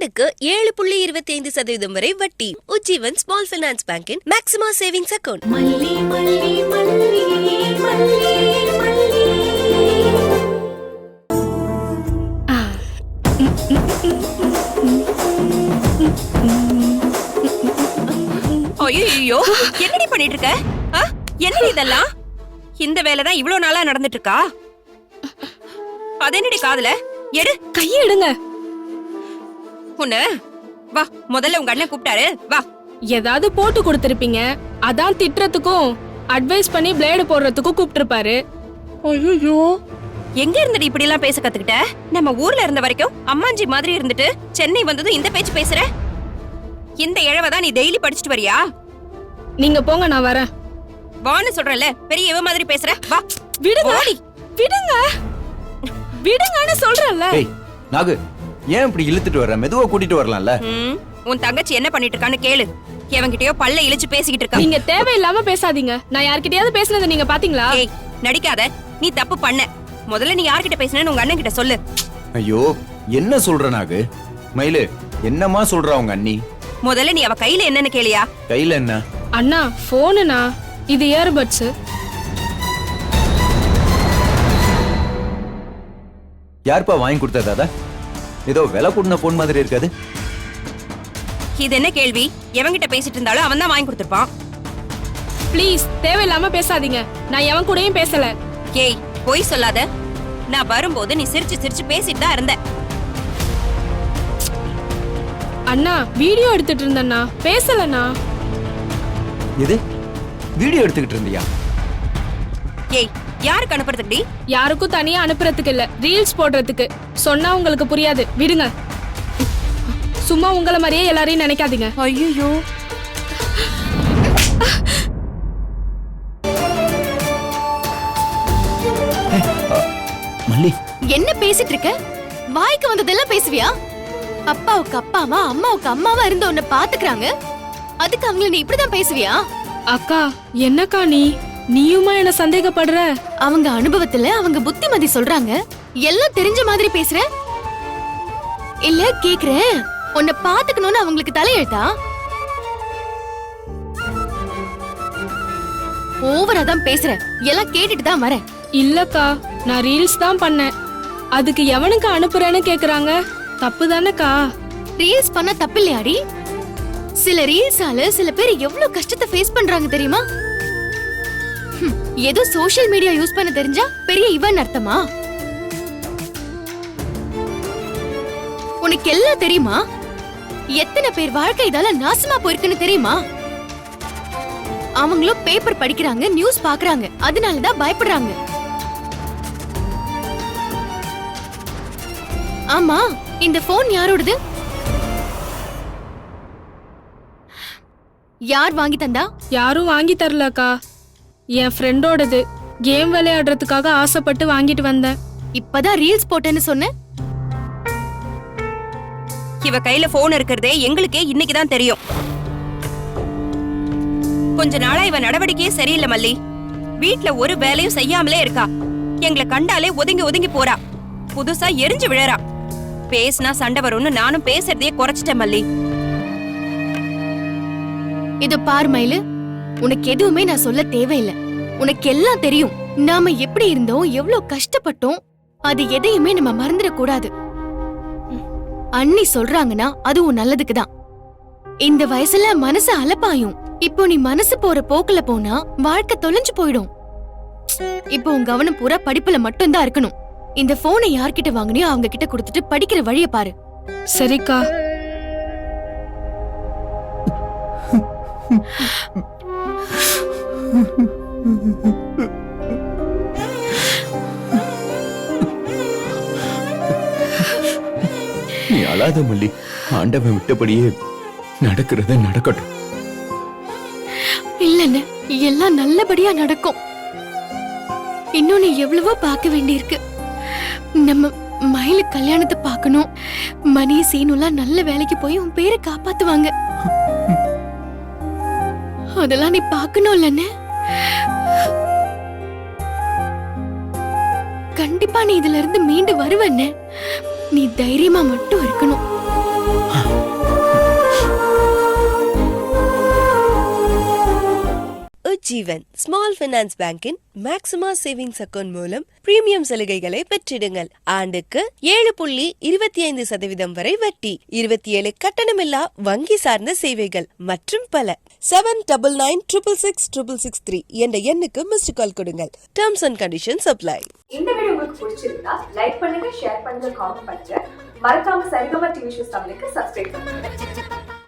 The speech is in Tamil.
ஆண்டுக்கு 7.25% வரை வட்டி. உஜ்ஜீவன் ஸ்மால் ஃபைனான்ஸ் பேங்கின் மேக்ஸிமம் சேவிங்ஸ் அக்கவுண்ட். ஐயோ, என்னடி பண்ணிட்டு இருக்க? என்னடி இதெல்லாம்? இந்த வேலைதான் இவ்வளவு நாளா நடந்துட்டு இருக்கா? அதென்னடி காதுல? எடு, கையை எடுங்க. உன்ன வா, முதல்ல உங்க அண்ணன் கூப்பிட்டாரு, வா. ஏதாவது போட்டு கொடுத்திருப்பீங்க, அதான் திட்டுறதுக்கும் அட்வைஸ் பண்ணி பிளேடு போடுறதுக்கும் கூப்பிட்டிருப்பாரு. ஐயோ, எங்க இருந்துட்டு இப்படி எல்லாம் பேச கத்துக்கிட்ட? நம்ம ஊர்ல இருந்த வரைக்கும் அம்மாஞ்சி மாதிரி இருந்துட்டு சென்னை வந்ததும் இந்த பேச்சு பேசுற? இந்த இழவதான் நீ டெய்லி படிச்சுட்டு வரியா? நீங்க போங்க, நான் வரேன். வான்னு சொல்றேன்ல, பெரிய இவ மாதிரி பேசுற. வா, விடுங்க, விடுங்க, விடுங்கன்னு சொல்றேன்ல. ஏய் நாகு, ஏன் இப்படி இழுத்துட்டு வர்ற? மெதுவா கூட்டிட்டு வரலாம்ல. உன் தங்கச்சி என்ன பண்ணிட்டு இருக்கான்னு கேளு. எவன்கிட்டயோ பல்ல இழுச்சு பேசிக்கிட்டு இருக்கா. நீங்க தேவையில்லாம பேசாதீங்க. நான் யார்கிட்டயாவது பேசுனதை நீங்க பாத்தீங்களா? ஏய், நடிக்காத. நீ தப்பு பண்ண. முதல்ல நீ யார்கிட்ட பேசுனேன்னு உங்க அண்ணன் கிட்ட சொல்லு. ஐயோ, என்ன சொல்ற நாகு? மயிலு, என்னமா சொல்றா உங்க அண்ணி? முதல்ல நீ அவ கையில என்னன்னு கேளியா? கையில என்ன? அண்ணா, போனுண்ணா. இது இயர்பட்ஸ். யாருப்பா வாங்கி கொடுத்ததா? ஏதோ விலை கூடின போன் மாதிரி இருக்காது. இது என்ன கேள்வி? எவன்கிட்ட பேசிட்டு இருந்தாலும் அவன் தான் வாங்கி கொடுத்திருப்பான். ப்ளீஸ், தேவையில்லாம பேசாதீங்க. நான் எவன் கூடயும் பேசல. ஏய், பொய் சொல்லாத. நான் வரும்போது நீ சிரிச்சு சிரிச்சு பேசிட்டு தான் இருந்த. அண்ணா, வீடியோ எடுத்துட்டு இருந்தேன்னா, பேசலண்ணா. இது வீடியோ எடுத்துக்கிட்டு இருந்தியா? ஏய், யாருக்கு அனுப்புறதுக்கு? யாருக்கும் தனியா அனுப்புறதுக்கு இல்ல, ரீல்ஸ் போடுறதுக்கு. சொன்னா உங்களுக்கு புரியாது, விடுங்க. சும்மா உங்கள மாதிரியே எல்லாரையும் நினைக்காதீங்க. ஐயோ, மல்லி, என்ன பேசிட்டு இருக்க? வாய்க்கு வந்ததெல்லாம் பேசுவியா? அப்பாவுக்கு அப்பாவா, அம்மாவுக்கு அம்மாவா இருந்து உன்னை பாத்துக்கிறாங்க. அதுக்கு அவங்கள நீ இப்படிதான் பேசுவியா? அக்கா, என்னக்கா நீயுமா என்ன சந்தேகப்படுற? அவங்க அனுபவத்துல அவங்க புத்திமதி சொல்றாங்க. எல்லாம் தெரிஞ்ச மாதிரி பேசுற. இல்ல கேக்குறேன், உன்னை பாத்துக்கணும்னு அவங்களுக்கு தலையெழுத்தா? ஓவரா தான் பேசுற. எல்லாம் கேட்டுட்டு தான் வரேன். இல்லக்கா, நான் ரீல்ஸ் தான் பண்ணேன். அதுக்கு எவனுக்கு அனுப்புறேன்னு கேக்குறாங்க. தப்பு தானேக்கா? ரீல்ஸ் பண்ண தப்பு இல்லையாடி? சில ரீல்ஸால சில பேர் எவ்வளவு கஷ்டத்தை ஃபேஸ் பண்றாங்க தெரியுமா? ஏதோ சோஷியல் மீடியா யூஸ் பண்ண தெரிஞ்சா பெரிய இவன் அர்த்தமா? உனக்கு எல்லாம் தெரியுமா? எத்தனை பேர் வாழ்க்கை இதால நாசமா போயிருக்குன்னு தெரியுமா? அவங்களும் பேப்பர் படிக்கிறாங்க, நியூஸ் பாக்குறாங்க, அதனாலதான் பயப்படுறாங்க. ஆமா, இந்த போன் யாரோடது? யார் வாங்கி தந்தா? யாரும் வாங்கி தரலக்கா, என் ஃப்ரெண்டோடது. கேம் விளையாடுறதுக்காக ஆசைப்பட்டு வாங்கிட்டு வந்தேன். இப்பதான் ரீல்ஸ் போட்டேன்னு சொன்ன. இவ கையில போன் இருக்கிறதே எங்களுக்கே இன்னைக்குதான் தெரியும். கொஞ்ச நாளா இவ நடவடிக்கையே சரியில்லை மல்லி. வீட்ல ஒரு வேலையும் செய்யாமலே இருக்கா. எங்களை கண்டாலே ஒதுங்கி ஒதுங்கி போறா. புதுசா எரிஞ்சு விழறா. பேசினா சண்டை வரும்னு நானும் பேசுறதையே குறைச்சிட்டேன் மல்லி. இது பார் மயிலு, உனக்கு எதுவுமே நான் சொல்ல தேவையில்லை. உனக்கு எல்லாம் தெரியும். நாம எப்படி இருந்தோம், எவ்வளவு கஷ்டப்பட்டோம். அது எதையுமே நம்ம மறந்துட கூடாது. அண்ணி சொல்றாங்கன்னா அதுவும் நல்லதுக்குதான். இந்த வயசுல மனசு அலப்பாயும். இப்போ நீ மனசு போற போக்குல போனா வாழ்க்கை தொலைஞ்சு போயிடும். இப்போ உன் கவனம் பூரா படிப்புல மட்டும்தான் இருக்கணும். இந்த போனை யார்கிட்ட வாங்கினியோ அவங்க கிட்ட கொடுத்துட்டு படிக்கிற வழிய பாரு. சரிக்கா. நீ அழாத மல்லி. ஆண்டவன் விட்டபடியே நடக்கிறது நடக்கட்டும். இல்லன்னு எல்லாம் நல்லபடியா நடக்கும். இன்னும் நீ எவ்வளவோ பார்க்க வேண்டியிருக்கு. நம்ம மயிலு கல்யாணத்தை பார்க்கணும். மணி சீனுலாம் நல்ல வேலைக்கு போய் உன் பேரை காப்பாத்துவாங்க. அதெல்லாம் நீ பார்க்கணும் இல்லன்னு. கண்டிப்பா நீ இதுல இருந்து மீண்டு வருவன்னு. நீ தைரியமா மட்டும் இருக்கணும். உஜ்ஜீவன் ஸ்மால் ஃபைனான்ஸ் பேங்கின் மேக்ஸிமா சேவிங்ஸ் அக்கவுண்ட் மூலம் பிரீமியம் சலுகைகளை பெற்றிடுங்கள். ஆண்டுக்கு 7.25% வரை வட்டி, 27 கட்டணமில்லா வங்கி சார்ந்த சேவைகள் மற்றும் பல. 7996666663 என்ற எண்ணுக்கு மிஸ்டு கால் கொடுங்கள். Terms and conditions apply. இந்த வீடியோ உங்களுக்கு பிடிச்சிருந்தா லைக் பண்ணுங்க, ஷேர் பண்ணுங்க, காமெண்ட் பண்ணுங்க. மறக்காம சரிகமா டிவி ஷோஸ் தமிழுக்கு சப்ஸ்கிரைப் பண்ணுங்க.